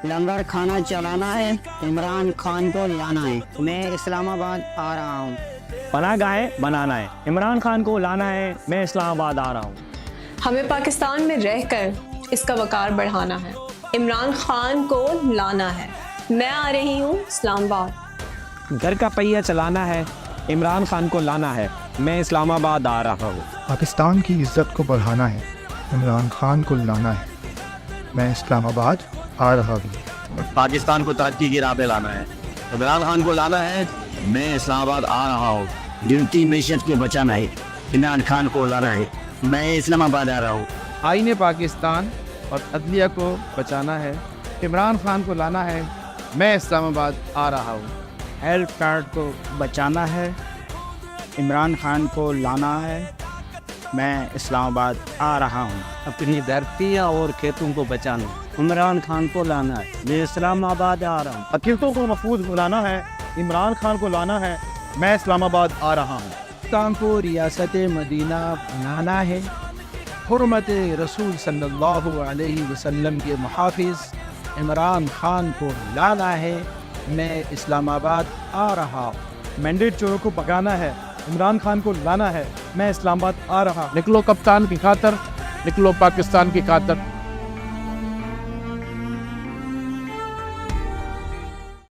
لنگر کھانا چلانا ہے، عمران خان کو لانا ہے، میں اسلام آباد آ رہا ہوں۔ پناہ گاہیں بنانا ہے، عمران خان کو لانا ہے، میں اسلام آباد آ رہا ہوں۔ ہمیں پاکستان میں رہ کر اس کا وقار بڑھانا ہے، عمران خان کو لانا ہے، میں آ رہی ہوں اسلام آباد۔ گھر کا پہیہ چلانا ہے، عمران خان کو لانا ہے، میں اسلام آباد آ رہا ہوں۔ پاکستان کی عزت کو بڑھانا ہے، عمران خان کو لانا ہے، میں اسلام آباد آ رہا ہوں۔ پاکستان کو ترقی کی راہ پہ لانا ہے، عمران خان کو لانا ہے، میں اسلام آباد آ رہا ہوں۔ ڈیوٹی معیشت کو بچانا ہے، عمران خان کو لانا ہے، میں اسلام آباد آ رہا ہوں۔ آئین پاکستان اور عدلیہ کو بچانا ہے، عمران خان کو لانا ہے، میں اسلام آباد آ رہا ہوں۔ ہیلتھ کارڈ کو بچانا ہے، عمران خان کو لانا ہے، میں اسلام آباد آ رہا ہوں۔ اپنی دھرتیاں اور کھیتوں کو بچانا، عمران خان کو لانا ہے، میں اسلام آباد آ رہا ہوں۔ عقیدتوں کو محفوظ بنانا ہے، عمران خان کو لانا ہے، میں اسلام آباد آ رہا ہوں۔ پاکستان کو ریاست مدینہ بنانا ہے، حرمت رسول صلی اللہ علیہ وسلم کے محافظ عمران خان کو لانا ہے، میں اسلام آباد آ رہا ہوں۔ مینڈیٹ چوروں کو پکانا ہے، عمران خان کو لانا ہے، میں اسلام آباد آ رہا ہوں۔ نکلو کپتان کی خاطر، نکلو پاکستان کی خاطر۔